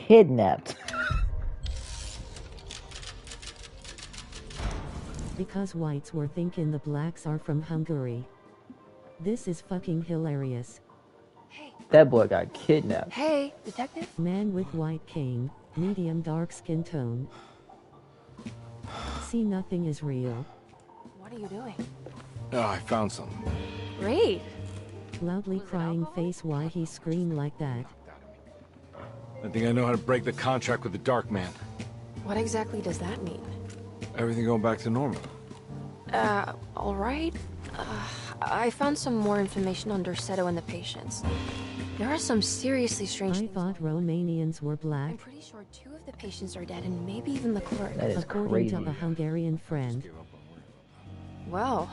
kidnapped. Because whites were thinking the blacks are from Hungary. This is fucking hilarious. That boy got kidnapped. Hey, detective? Man with white cane, medium dark skin tone. See, nothing is real. What are you doing? Oh, I found something. Great. Loudly crying face, why he screamed like that. I think I know how to break the contract with the Dark Man. What exactly does that mean? Everything going back to normal. Alright. I found some more information on Dorsetto and the patients. There are some seriously strange I thought Romanians were black. I'm pretty sure 2 of the patients are dead and maybe even the clerk. That is according crazy. to a Hungarian friend. Well,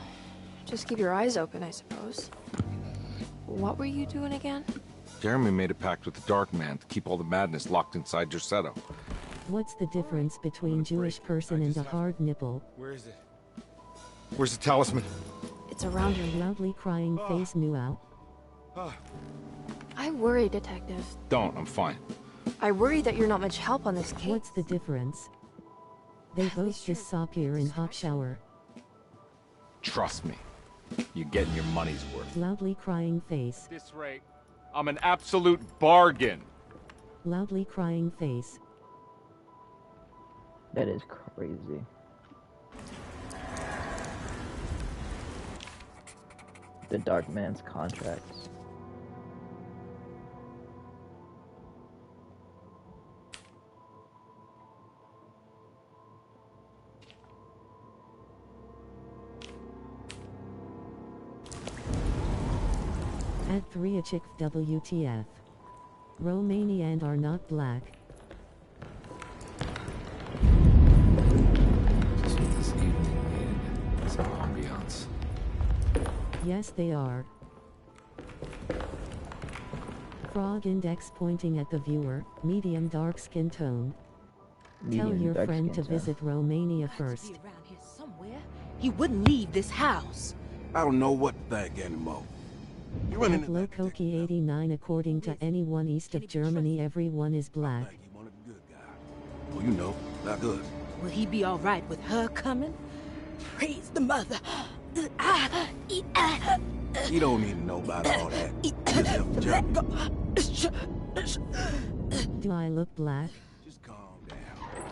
just keep your eyes open, I suppose. What were you doing again? Jeremy made a pact with the Dark Man to keep all the madness locked inside Dorsetto. What's the difference between Jewish person and a hard nipple? Where is it? Where's the talisman? It's around your Loudly crying face, knew out. I worry, detective. Don't, I'm fine. I worry that you're not much help on this case. What's the difference? They both disappear in hot shower. Trust me. You're getting your money's worth. Loudly crying face. At this rate, I'm an absolute bargain. Loudly crying face. That is crazy. The Dark Man's contracts. At 3 a chick WTF. Romanian are not black. Just what this evening needed. Some ambiance. Yes, they are. Frog index pointing at the viewer, medium dark skin tone. Tell your friend to visit Romania first. Be around here somewhere. He wouldn't leave this house. I don't know what to think anymore. You running At in that Lokoki 89, according to anyone east of Germany, everyone is black. like he one of the good guys. Well, you know, not us. Will he be all right with her coming? Praise the mother. You don't need to know about all that. Just help the job. Do I look black? Just calm down.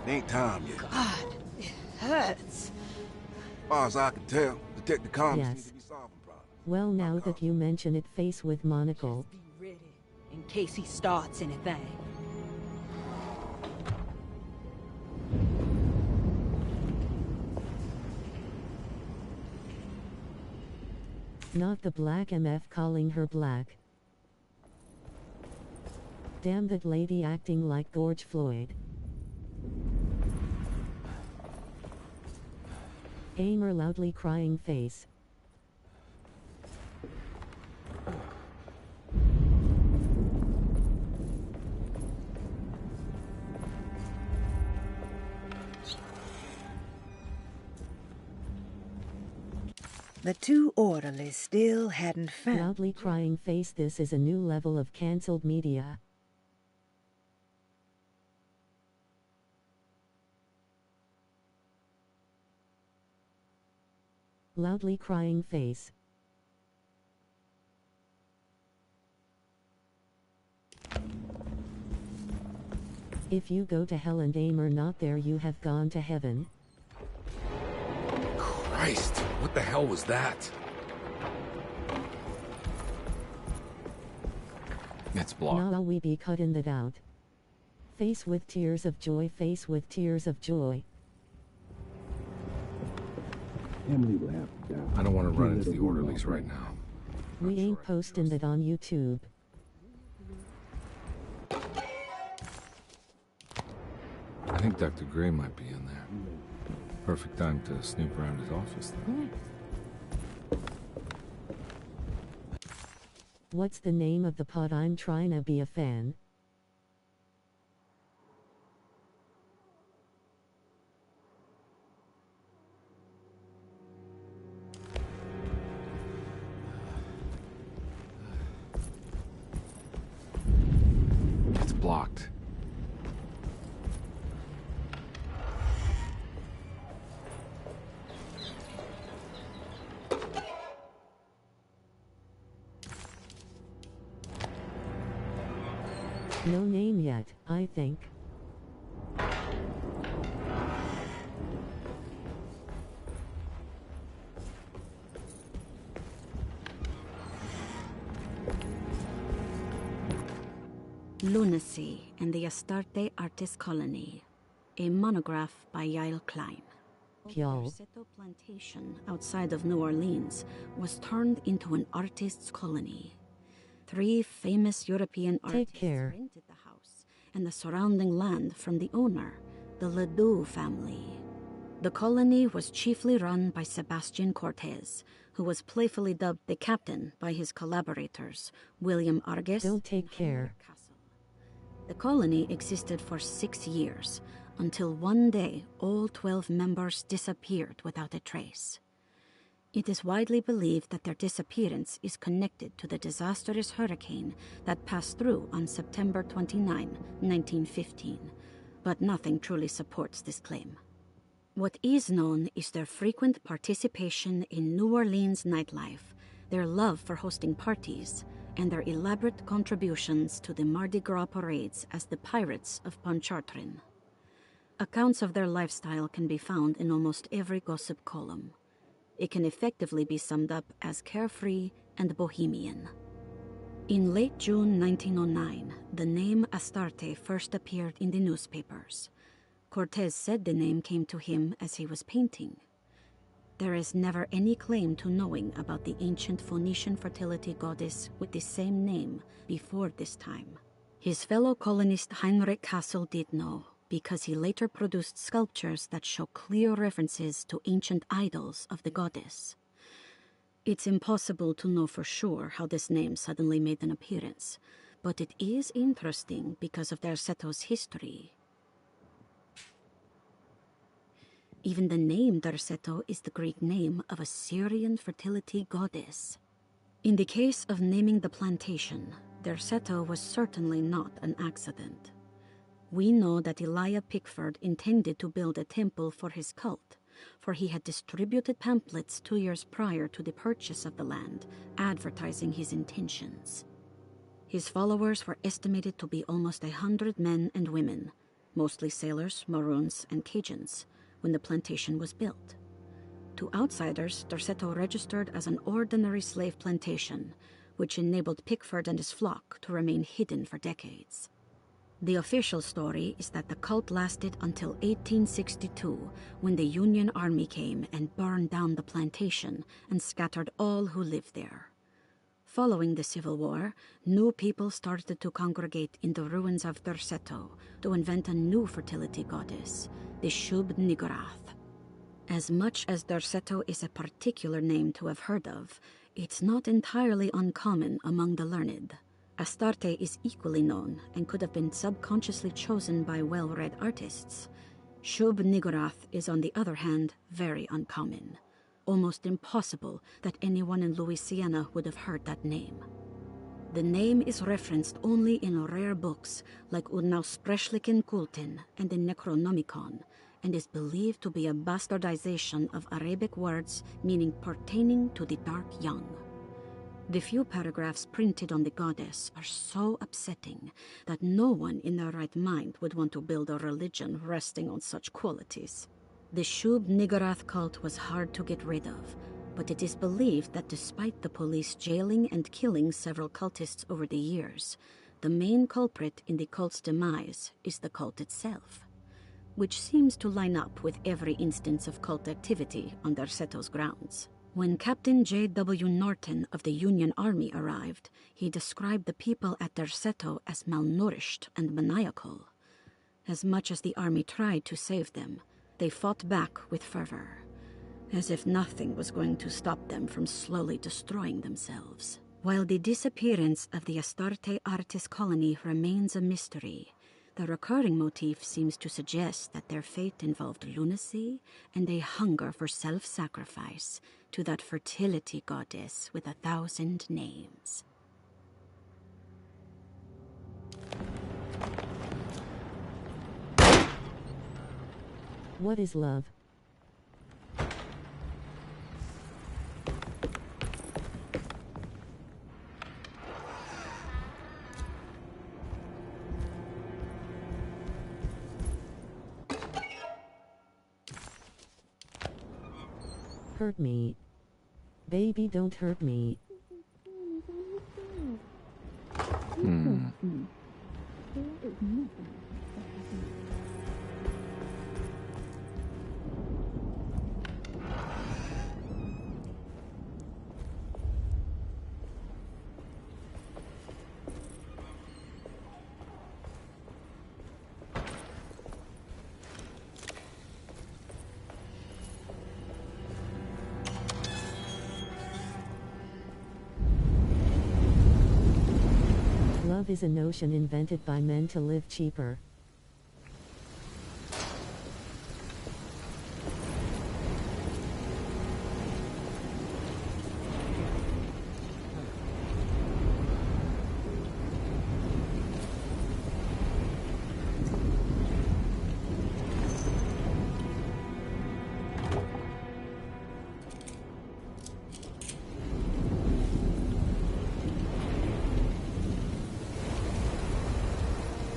It ain't time yet. God, it hurts. As far as I can tell, Detective Combs Yes. needs to be solving problems. Well, now that you mention it, face with monocle. Be ready in case he starts anything. Not the black MF calling her black. Damn that lady acting like George Floyd. Aimer loudly crying face. The 2 orderlies still hadn't found... Loudly crying face. This is a new level of cancelled media. Loudly crying face. If you go to hell and aim are not there, you have gone to heaven. Christ, what the hell was that? It's blocked. Now we be cutting that out. Face with tears of joy, face with tears of joy. Emily will have to die. I don't want to run into the orderlies right now. We ain't posting that on YouTube. I think Dr. Gray might be in there. Perfect time to snoop around his office, though. What's the name of the pod? I'm trying to be a fan. It's blocked. No name yet, I think. Lunacy and the Astarte Artist Colony. A monograph by Yael Klein. The Dorsetto plantation outside of New Orleans was turned into an artist's colony. 3 famous European artists rented the house and the surrounding land from the owner, the Ledoux family. The colony was chiefly run by Sebastian Cortez, who was playfully dubbed the captain by his collaborators, William Argues and Heinrich Kassel. The colony existed for 6 years, until one day all 12 members disappeared without a trace. It is widely believed that their disappearance is connected to the disastrous hurricane that passed through on September 29, 1915, but nothing truly supports this claim. What is known is their frequent participation in New Orleans nightlife, their love for hosting parties, and their elaborate contributions to the Mardi Gras parades as the Pirates of Pontchartrain. Accounts of their lifestyle can be found in almost every gossip column. It can effectively be summed up as carefree and bohemian. In late June 1909, the name Astarte first appeared in the newspapers. Cortez said the name came to him as he was painting. There is never any claim to knowing about the ancient Phoenician fertility goddess with the same name before this time. His fellow colonist Heinrich Kassel did know, because he later produced sculptures that show clear references to ancient idols of the goddess. It's impossible to know for sure how this name suddenly made an appearance, but it is interesting because of Dorsetto's history. Even the name Dorsetto is the Greek name of a Syrian fertility goddess. In the case of naming the plantation, Dorsetto was certainly not an accident. We know that Elijah Pickford intended to build a temple for his cult, for he had distributed pamphlets 2 years prior to the purchase of the land, advertising his intentions. His followers were estimated to be almost 100 men and women, mostly sailors, Maroons, and Cajuns, when the plantation was built. To outsiders, Dorsetto registered as an ordinary slave plantation, which enabled Pickford and his flock to remain hidden for decades. The official story is that the cult lasted until 1862, when the Union Army came and burned down the plantation and scattered all who lived there. Following the Civil War, new people started to congregate in the ruins of Dorsetto to invent a new fertility goddess, the Shub-Niggurath. As much as Dorsetto is a particular name to have heard of, it's not entirely uncommon among the learned. Astarte is equally known and could have been subconsciously chosen by well-read artists. Shub-Niggurath is, on the other hand, very uncommon. Almost impossible that anyone in Louisiana would have heard that name. The name is referenced only in rare books like Unaussprechlichen Kulten and the Necronomicon, and is believed to be a bastardization of Arabic words meaning pertaining to the dark young. The few paragraphs printed on the goddess are so upsetting that no one in their right mind would want to build a religion resting on such qualities. The Shub-Niggurath cult was hard to get rid of, but it is believed that despite the police jailing and killing several cultists over the years, the main culprit in the cult's demise is the cult itself, which seems to line up with every instance of cult activity on Dorsetto's grounds. When Captain J.W. Norton of the Union Army arrived, he described the people at Dorsetto as malnourished and maniacal. As much as the army tried to save them, they fought back with fervor, as if nothing was going to stop them from slowly destroying themselves. While the disappearance of the Astarte artist colony remains a mystery, the recurring motif seems to suggest that their fate involved lunacy and a hunger for self-sacrifice to that fertility goddess with 1,000 names. What is love? hurt me. Baby, don't hurt me. Love is a notion invented by men to live cheaper.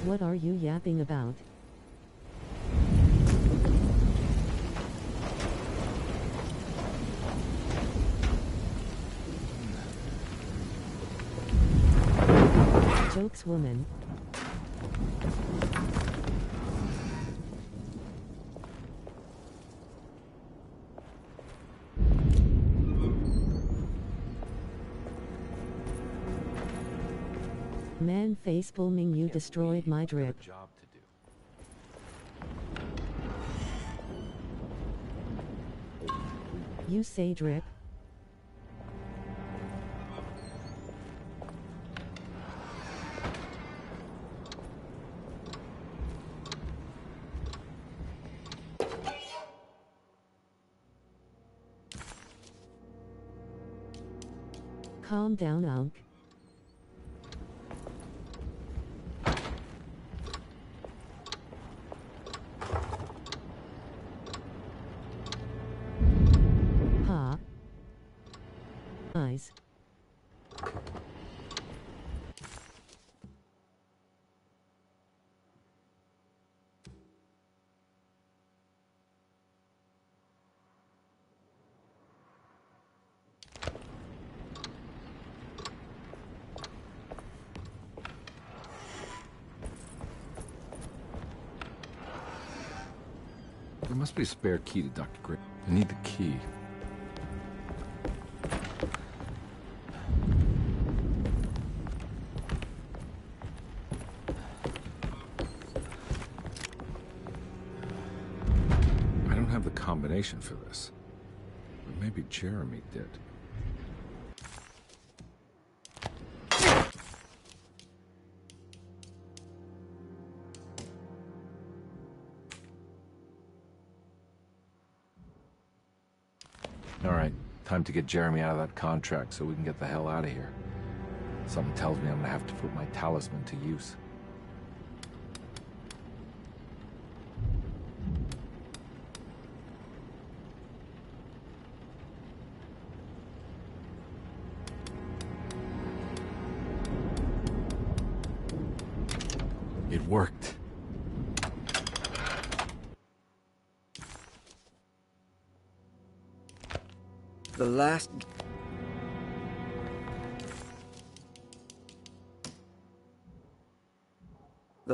What are you yapping about? Jokes, woman. Man, facepalming, you destroyed my drip. You say drip? Calm down, Unc. Eyes. There must be a spare key to Dr. Gray. I need the key. Combination for this. But maybe Jeremy did. All right, time to get Jeremy out of that contract so we can get the hell out of here. Something tells me I'm gonna have to put my talisman to use. It worked. The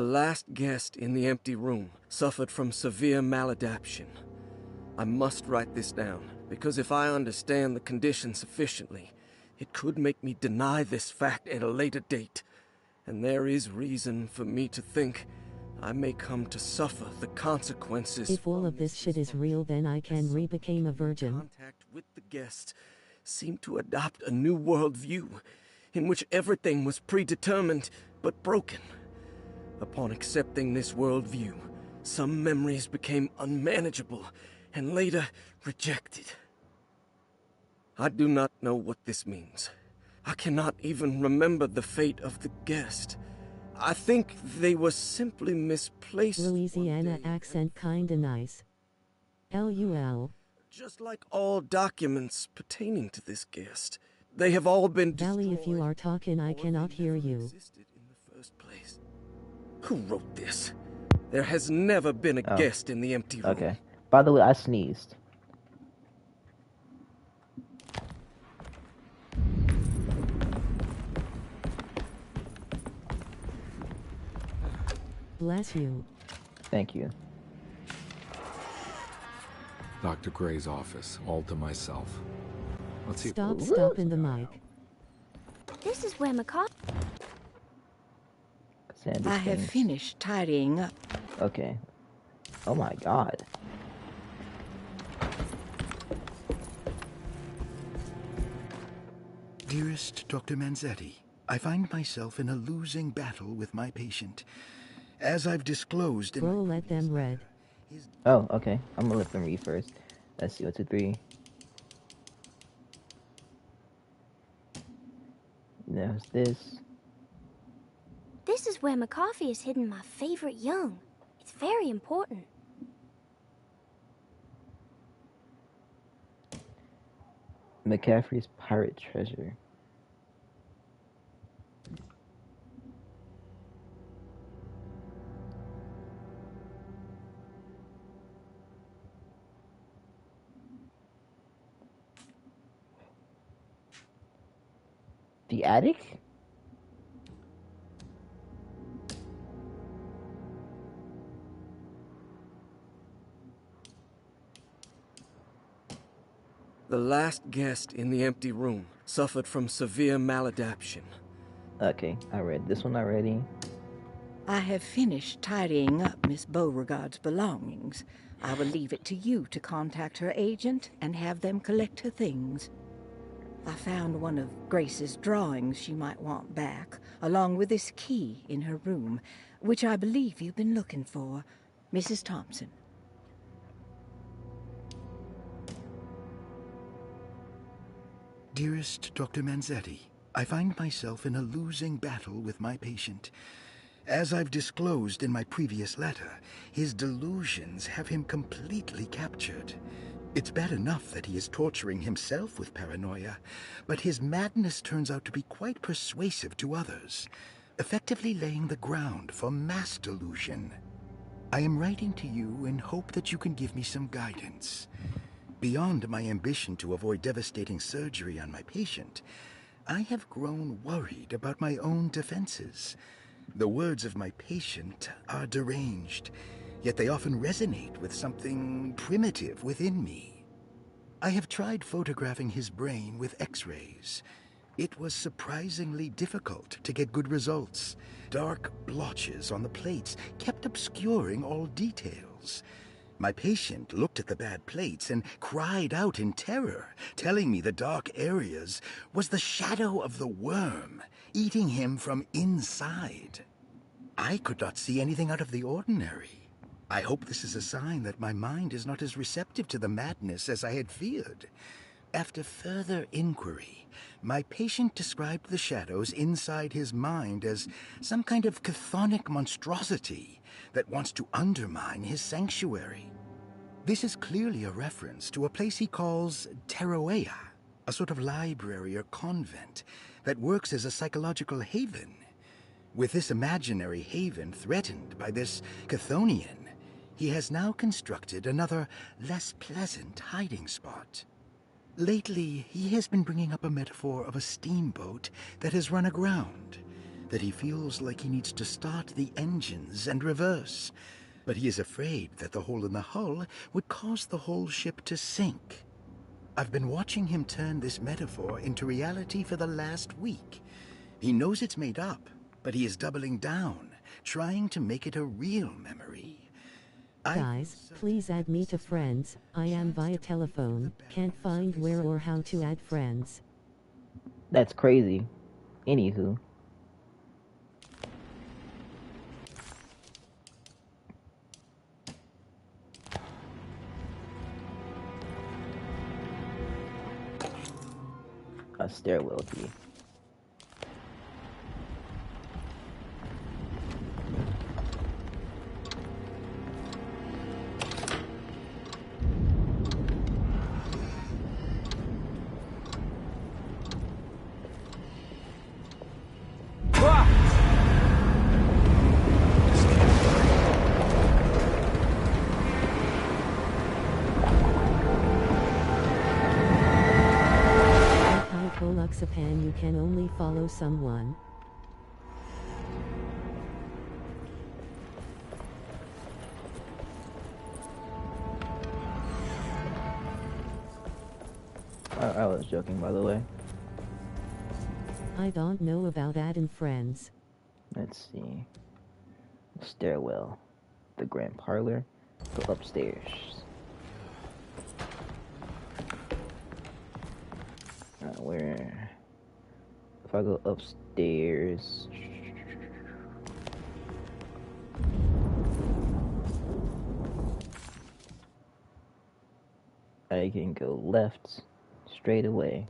last guest in the empty room suffered from severe maladaptation. I must write this down, because if I understand the condition sufficiently, it could make me deny this fact at a later date. And there is reason for me to think I may come to suffer the consequences. If all of this shit is real, then I can re-become a virgin. Contact with the guest seemed to adopt a new worldview, in which everything was predetermined but broken. Upon accepting this worldview, some memories became unmanageable and later rejected. I do not know what this means. I cannot even remember the fate of the guest. I think they were simply misplaced. Louisiana accent kinda nice. LUL. Just like all documents pertaining to this guest, they have all been destroyed. Valley, if you are talking, I cannot hear you. In the first place. Who wrote this? There has never been a guest in the empty room. Okay. By the way, I sneezed. Bless you. Thank you. Dr. Gray's office, all to myself. Let's see. Stop in the mic. This is where McCall. I have finished tidying up. Okay. Oh my god. Dearest Dr. Manzetti, I find myself in a losing battle with my patient. As I've disclosed in... Bro, let them read. Oh, okay. I'm gonna let them read first. Let's see, 1, 2, 3. There's this. This is where McCarthy has hidden my favorite young. It's very important. McCaffrey's pirate treasure. The attic? The last guest in the empty room suffered from severe maladaptation. Okay, I read this one already. I have finished tidying up Miss Beauregard's belongings. I will leave it to you to contact her agent and have them collect her things. I found one of Grace's drawings she might want back, along with this key in her room, which I believe you've been looking for. Mrs. Thompson. Dearest Dr. Manzetti, I find myself in a losing battle with my patient. As I've disclosed in my previous letter, his delusions have him completely captured. It's bad enough that he is torturing himself with paranoia, but his madness turns out to be quite persuasive to others, effectively laying the ground for mass delusion. I am writing to you in hope that you can give me some guidance. Beyond my ambition to avoid devastating surgery on my patient, I have grown worried about my own defenses. The words of my patient are deranged, yet they often resonate with something primitive within me. I have tried photographing his brain with X-rays. It was surprisingly difficult to get good results. Dark blotches on the plates kept obscuring all details. My patient looked at the bad plates and cried out in terror, telling me the dark areas was the shadow of the worm, eating him from inside. I could not see anything out of the ordinary. I hope this is a sign that my mind is not as receptive to the madness as I had feared. After further inquiry, my patient described the shadows inside his mind as some kind of chthonic monstrosity that wants to undermine his sanctuary. This is clearly a reference to a place he calls Teroea, a sort of library or convent that works as a psychological haven. With this imaginary haven threatened by this Chthonian, he has now constructed another, less pleasant hiding spot. Lately, he has been bringing up a metaphor of a steamboat that has run aground, that he feels like he needs to start the engines and reverse, but he is afraid that the hole in the hull would cause the whole ship to sink. I've been watching him turn this metaphor into reality for the last week. He knows it's made up, but he is doubling down, trying to make it a real memory. Guys, please add me to friends. I am via telephone, can't find where or how to add friends. That's crazy. Anywho. A stairwell key. Luxapan, you can only follow someone. I was joking, by the way. I don't know about that in friends. Let's see. Stairwell. The grand parlor. Go upstairs. Where? If I go upstairs... I can go left straight away.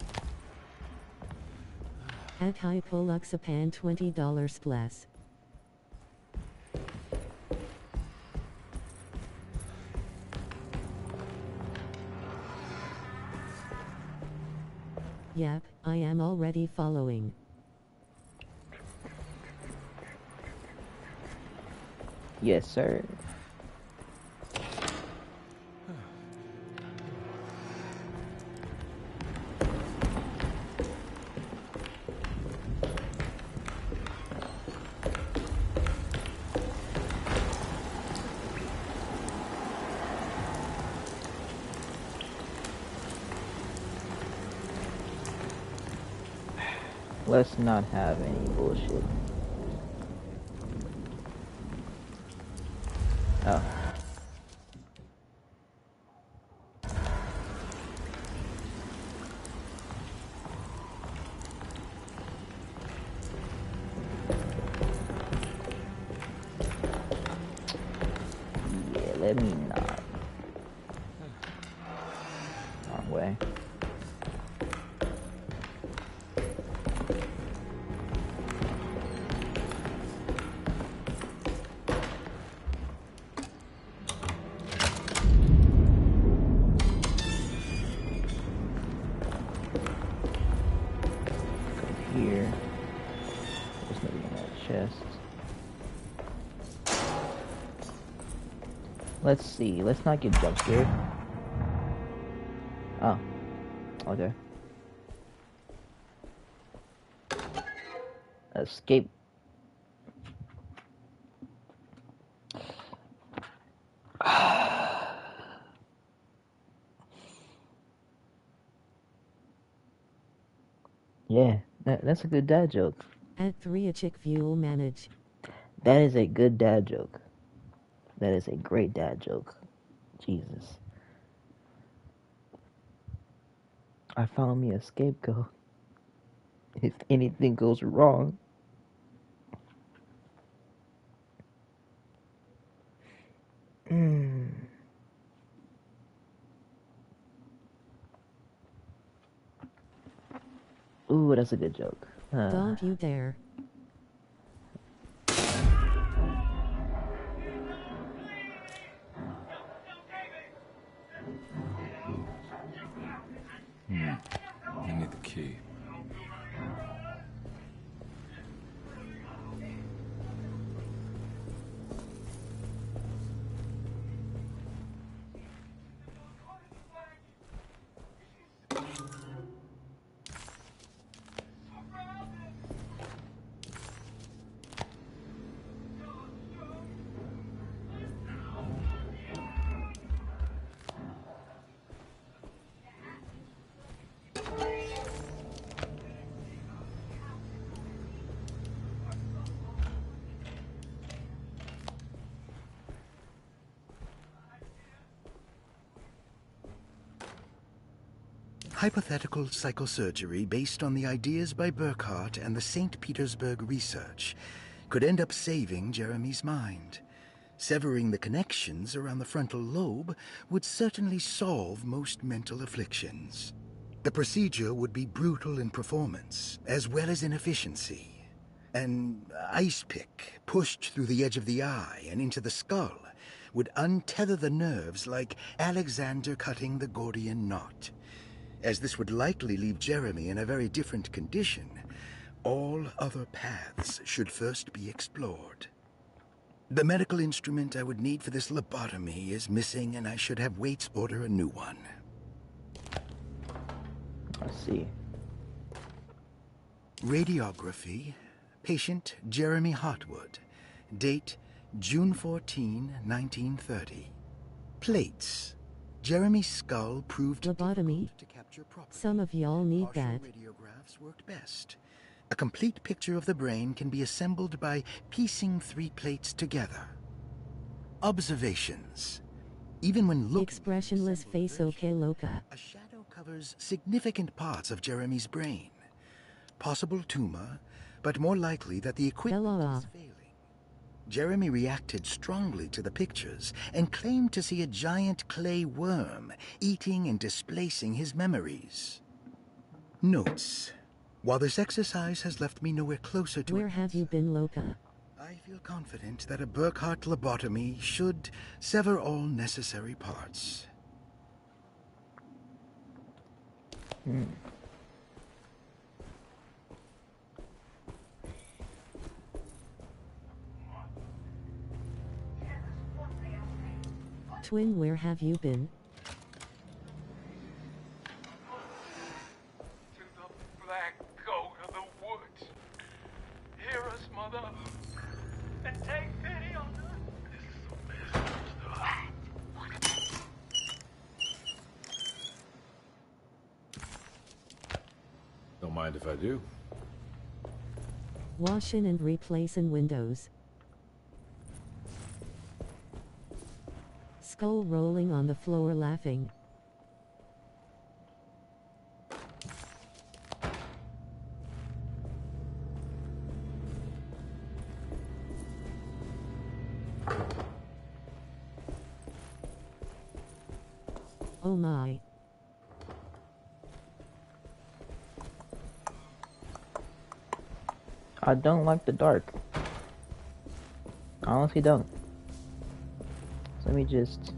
At Hypoluxapan $20 plus. Yep, I am already following. Yes, sir. Let's not have any bullshit. Oh. Yeah, let me not. Wrong way. Here. There's nothing in that chest. Let's see. Let's not get jump scared. Oh. Okay. Escape. Yeah, that's a good dad joke. At 3 a chick fuel manage. That is a good dad joke. That is a great dad joke. Jesus. I found me a scapegoat. If anything goes wrong. Ooh, that's a good joke. Don't you dare. I need the key. Hypothetical psychosurgery based on the ideas by Burkhardt and the St. Petersburg research could end up saving Jeremy's mind. Severing the connections around the frontal lobe would certainly solve most mental afflictions. The procedure would be brutal in performance, as well as in efficiency. An ice pick pushed through the edge of the eye and into the skull would untether the nerves like Alexander cutting the Gordian knot. As this would likely leave Jeremy in a very different condition, all other paths should first be explored. The medical instrument I would need for this lobotomy is missing, and I should have Waits order a new one. Let's see. Radiography. Patient Jeremy Hotwood. Date June 14, 1930. Plates. Jeremy's skull proved Lobotomy? difficult to capture properly. Some of y'all need Partial that. radiographs worked best. A complete picture of the brain can be assembled by piecing 3 plates together. Observations. Even when looking Expressionless face okay loca. a shadow covers significant parts of Jeremy's brain. Possible tumor, but more likely that the equipment is failing. Jeremy reacted strongly to the pictures and claimed to see a giant clay worm eating and displacing his memories. Notes. While this exercise has left me nowhere closer to... Where have you been, Loca? I feel confident that a Burkhart lobotomy should sever all necessary parts. Twin, where have you been? To the black goat of the woods. Hear us, mother, and take pity on us. Don't mind if I do. Washing and replacing windows. Skull rolling on the floor laughing. Oh my. I don't like the dark. I honestly don't. So let me just...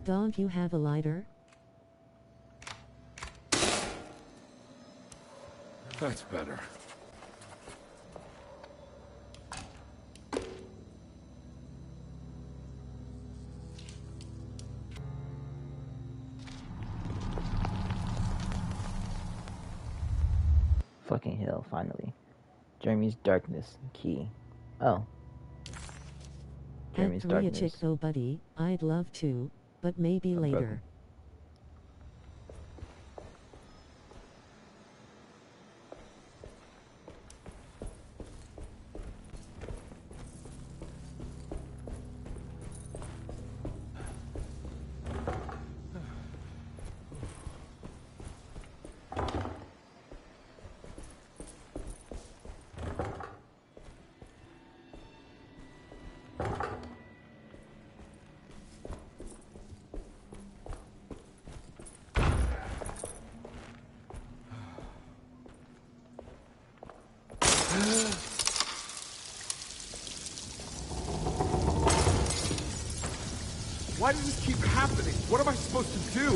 Don't you have a lighter? That's better. Fucking hell, finally. Jeremy's darkness key. Oh. Jeremy's Act 3 a darkness. chick though, buddy. I'd love to, but maybe later. Broken. Why does this keep happening? What am I supposed to do?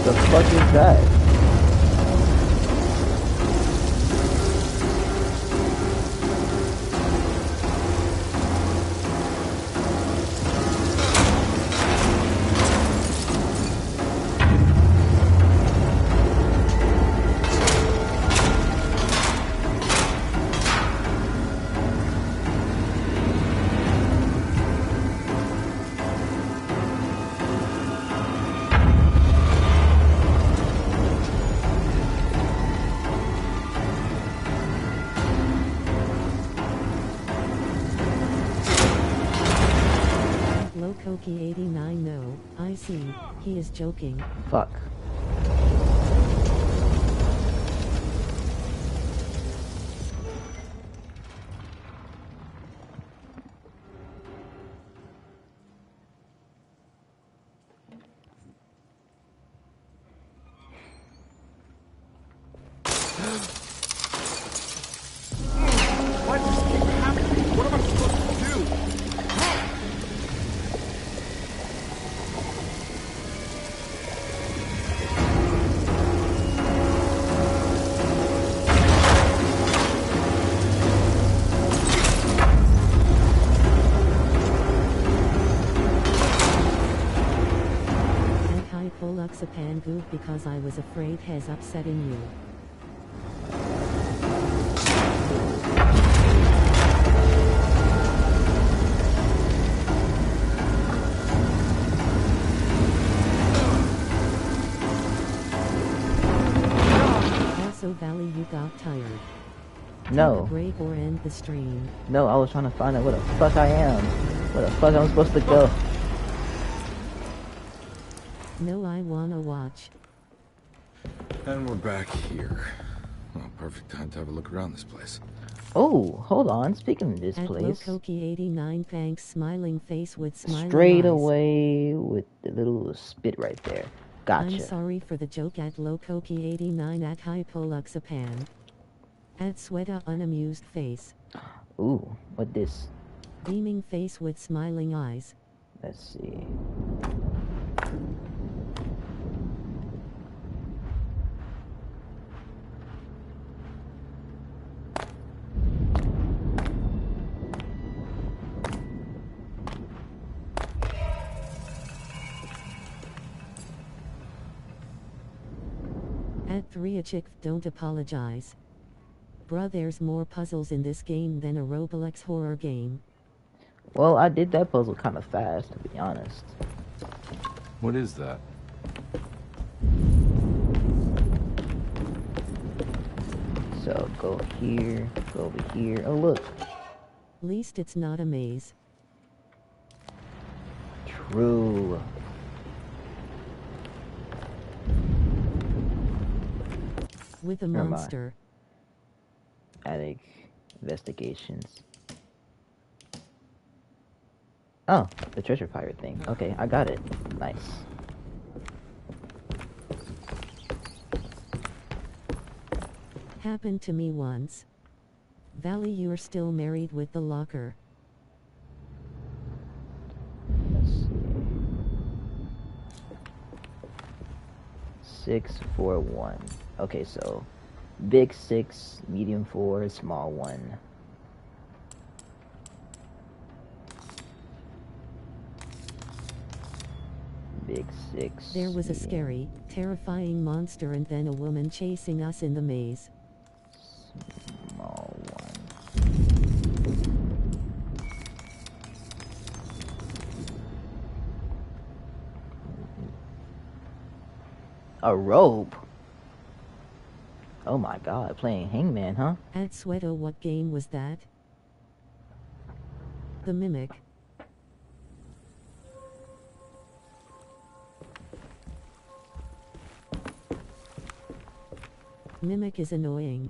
The fuck is that? Lokoki89 no, I see, he is joking. Fuck. Why does this keep happening? What am I supposed to do? Hypoluxapan goof because I was afraid he's upsetting you. Also, Valley, you got tired. No. Take a break or end the stream. No, I was trying to find out where the fuck I am. Where the fuck I'm supposed to go. No, I wanna watch. And we're back here. Well, perfect time to have a look around this place. Oh, hold on. Speaking of this At place. Lokoki89 thanks smiling face with smiling Straight eyes. away with the little spit right there. Gotcha. I'm sorry for the joke at Lokoki89 at Hypoluxapan. At Sweta unamused face. Ooh, what this? Beaming face with smiling eyes. Let's see. At 3 a chick don't apologize. Bruh, there's more puzzles in this game than a Roblox horror game. Well, I did that puzzle kind of fast, to be honest. What is that? So, go here, go over here. Oh, look. Least it's not a maze. True. With a Never mind. monster. Attic investigations. Oh, the treasure pirate thing. Okay, I got it. Nice. Happened to me once. Valley, you're still married with the locker. Let's see. 6, 4, 1. Okay, so big 6, medium 4, small 1. Big 6. There was a medium, scary, terrifying monster and then a woman chasing us in the maze. small 1. A rope? Oh my god, playing Hangman, huh? At Sweato, what game was that? The Mimic. Mimic is annoying.